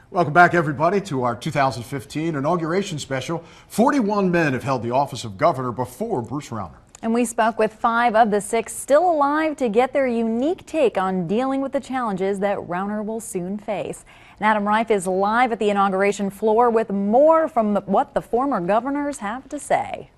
Welcome back, everybody, to our 2015 inauguration special. 41 men have held the office of governor before Bruce Rauner. And we spoke with 5 of the 6 still alive to get their unique take on dealing with the challenges that Rauner will soon face. And Adam Reif is live at the inauguration floor with more from what the former governors have to say.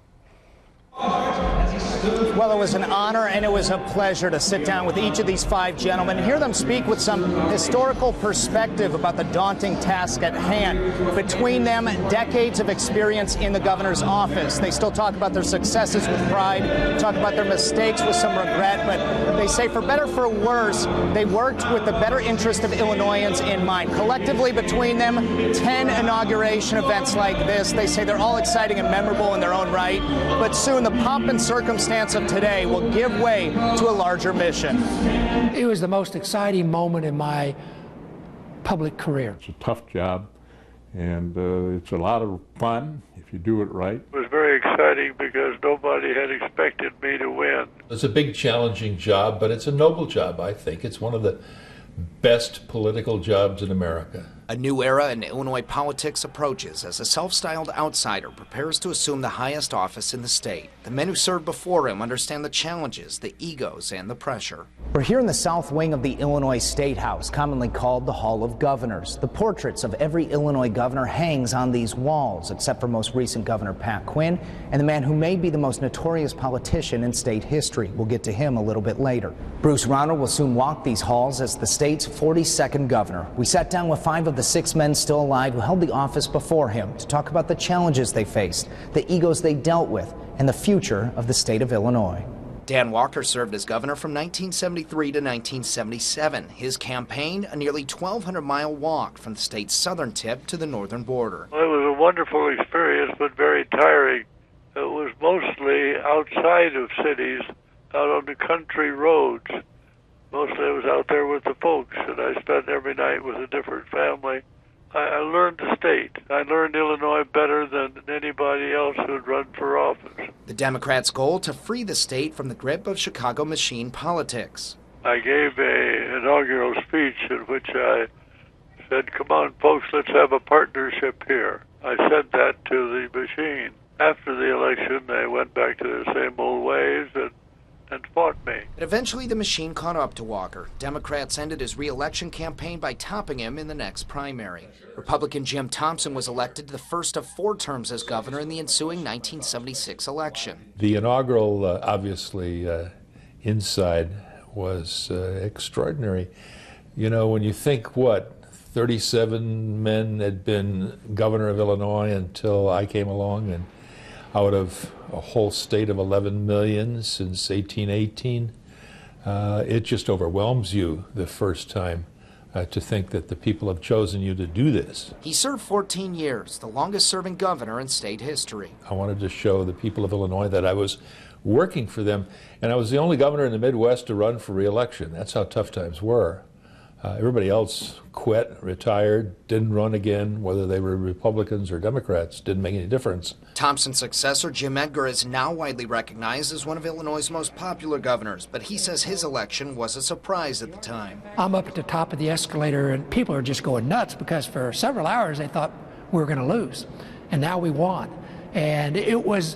Well, it was an honor and it was a pleasure to sit down with each of these 5 gentlemen and hear them speak with some historical perspective about the daunting task at hand. Between them, decades of experience in the governor's office. They still talk about their successes with pride, talk about their mistakes with some regret, but they say for better or for worse, they worked with the better interest of Illinoisans in mind. Collectively, between them, 10 inauguration events like this. They say they're all exciting and memorable in their own right, but soon the pomp and circumstance of today will give way to a larger mission. It was the most exciting moment in my public career. It's a tough job, and it's a lot of fun if you do it right. It was very exciting because nobody had expected me to win. It's a big, challenging job, but it's a noble job, I think. It's one of the best political jobs in America. A new era in Illinois politics approaches as a self-styled outsider prepares to assume the highest office in the state. The men who served before him understand the challenges, the egos, and the pressure. We're here in the south wing of the Illinois State House, commonly called the Hall of Governors. The portraits of every Illinois governor hangs on these walls, except for most recent Governor Pat Quinn and the man who may be the most notorious politician in state history. We'll get to him a little bit later. Bruce Rauner will soon walk these halls as the state's 42nd governor. We sat down with 5 of the 6 men still alive who held the office before him to talk about the challenges they faced, the egos they dealt with, and the future of the state of Illinois. Dan Walker served as governor from 1973 to 1977. His campaign, a nearly 1,200-mile walk from the state's southern tip to the northern border. Well, it was a wonderful experience, but very tiring. It was mostly outside of cities, out on the country roads. Mostly I was out there with the folks, and I spent every night with a different family. I learned the state. I learned Illinois better than anybody else who had run for office. The Democrats' goal to free the state from the grip of Chicago machine politics. I gave an inaugural speech in which I said, "Come on, folks, let's have a partnership here." I said that to the machine. After the election, they went back to their same old ways and fought me. But eventually the machine caught up to Walker. Democrats ended his re-election campaign by topping him in the next primary. Republican Jim Thompson was elected to the first of 4 terms as governor in the ensuing 1976 election. The inaugural, obviously, inside was extraordinary. You know, when you think, 37 men had been governor of Illinois until I came along, and out of a whole state of 11 million since 1818, it just overwhelms you the first time to think that the people have chosen you to do this. He served 14 years, the longest-serving governor in state history. I wanted to show the people of Illinois that I was working for them, and I was the only governor in the Midwest to run for re-election. That's how tough times were. Everybody else quit, retired, didn't run again, whether they were Republicans or Democrats, didn't make any difference. Thompson's successor, Jim Edgar, is now widely recognized as one of Illinois' most popular governors, but he says his election was a surprise at the time. I'm up at the top of the escalator and people are just going nuts because for several hours they thought we were going to lose. And now we won. And it was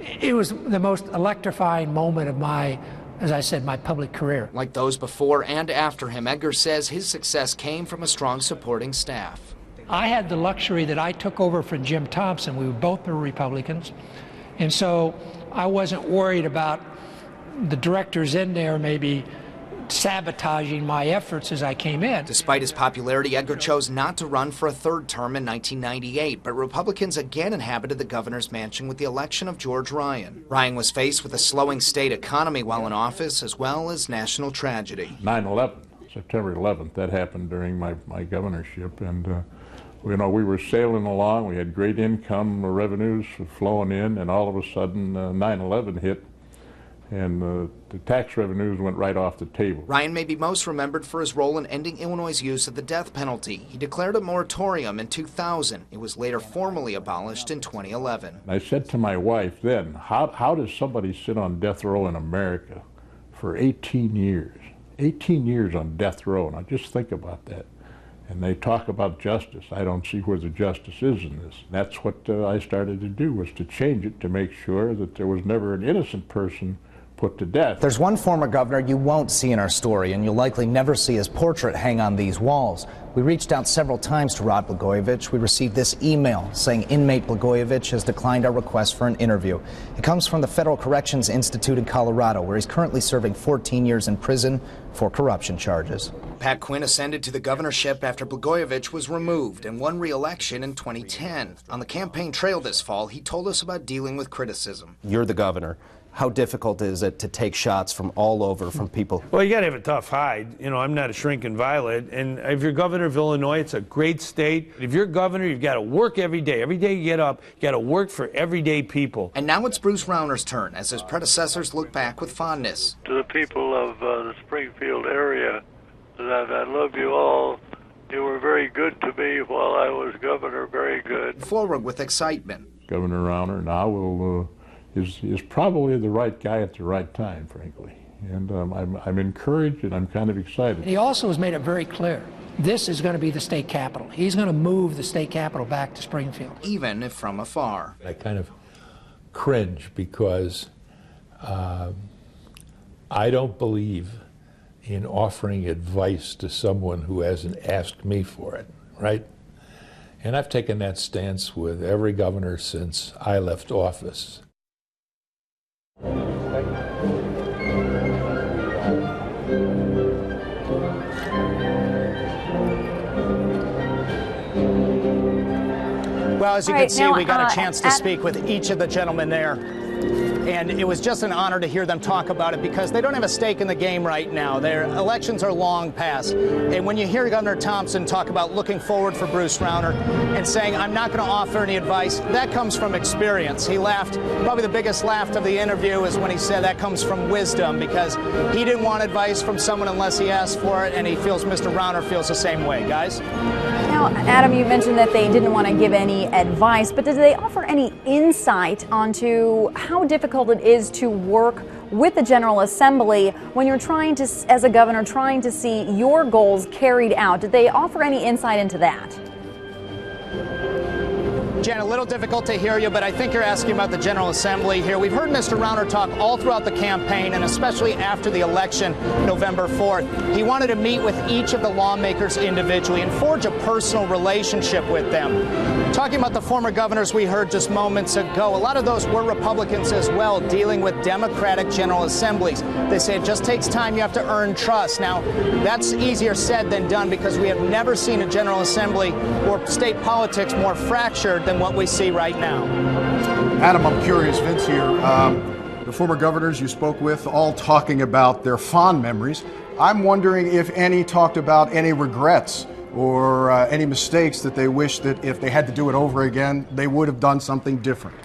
the most electrifying moment of my, as I said, my public career. Like those before and after him, Edgar says his success came from a strong supporting staff. I had the luxury that I took over from Jim Thompson. We both were Republicans. And so I wasn't worried about the directors in there maybe sabotaging my efforts as I came in. Despite his popularity, Edgar chose not to run for a 3rd term in 1998, but Republicans again inhabited the governor's mansion with the election of George Ryan. Ryan was faced with a slowing state economy while in office, as well as national tragedy. 9/11, September 11th, that happened during my governorship, and we were sailing along. We had great income revenues flowing in, and all of a sudden 9/11 hit, and the tax revenues went right off the table. Ryan may be most remembered for his role in ending Illinois' use of the death penalty. He declared a moratorium in 2000. It was later formally abolished in 2011. I said to my wife then, how does somebody sit on death row in America for 18 years? 18 years on death row. Now just think about that. And they talk about justice. I don't see where the justice is in this. That's what I started to do, was to change it to make sure that there was never an innocent person put to death. There's one former governor you won't see in our story, and you'll likely never see his portrait hang on these walls. We reached out several times to Rod Blagojevich. We received this email saying inmate Blagojevich has declined our request for an interview. It comes from the Federal Corrections Institute in Colorado, where he's currently serving 14 years in prison for corruption charges. Pat Quinn ascended to the governorship after Blagojevich was removed and won re-election in 2010. On the campaign trail this fall, he told us about dealing with criticism. You're the governor. How difficult is it to take shots from all over, from people? Well, you got to have a tough hide. You know, I'm not a shrinking violet. And if you're governor of Illinois, it's a great state. If you're governor, you've got to work every day. Every day you get up, you got to work for everyday people. And now it's Bruce Rauner's turn as his predecessors look back with fondness. To the people of the Springfield area, that I love you all. You were very good to me while I was governor, very good. Forward with excitement. Governor Rauner now is probably the right guy at the right time, frankly. And I'm encouraged and I'm kind of excited. He also has made it very clear, this is going to be the state capital. He's going to move the state capital back to Springfield. Even if from afar. I kind of cringe because I don't believe in offering advice to someone who hasn't asked me for it, right? And I've taken that stance with every governor since I left office. Well, as you can see, we got a chance to Adam, speak with each of the gentlemen there. And it was just an honor to hear them talk about it because they don't have a stake in the game right now. Their elections are long past. And when you hear Governor Thompson talk about looking forward for Bruce Rauner and saying, I'm not going to offer any advice, that comes from experience. He laughed. Probably the biggest laugh of the interview is when he said that comes from wisdom because he didn't want advice from someone unless he asked for it, and he feels Mr. Rauner feels the same way. Guys? Now, Adam, you mentioned that they didn't want to give any advice, but did they offer any insight onto how difficult it is to work with the General Assembly when you're trying to, as a governor, trying to see your goals carried out? Did they offer any insight into that? Jen, a little difficult to hear you, but I think you're asking about the General Assembly here. We've heard Mr. Rauner talk all throughout the campaign, and especially after the election, November 4th. He wanted to meet with each of the lawmakers individually and forge a personal relationship with them. Talking about the former governors we heard just moments ago, a lot of those were Republicans as well, dealing with Democratic General Assemblies. They say it just takes time, you have to earn trust. Now, that's easier said than done because we have never seen a General Assembly or state politics more fractured than what we see right now. Adam, I'm curious, Vince here. The former governors you spoke with all talking about their fond memories. I'm wondering if any talked about any regrets or any mistakes that they wish that if they had to do it over again, they would have done something different.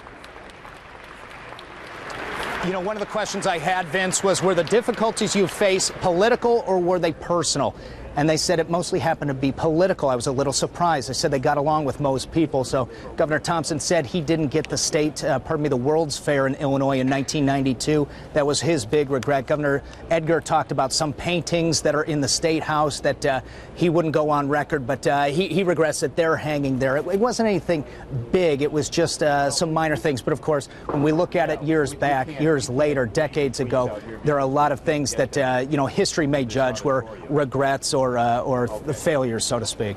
You know, one of the questions I had, Vince, was were the difficulties you face political or were they personal? And they said it mostly happened to be political. I was a little surprised. They said they got along with most people. So Governor Thompson said he didn't get the World's Fair in Illinois in 1992. That was his big regret. Governor Edgar talked about some paintings that are in the State House that he wouldn't go on record, but he regrets that they're hanging there. It wasn't anything big. It was just some minor things. But of course, when we look at it years back, years later, decades ago, there are a lot of things that, history may judge were regrets or failures, so to speak.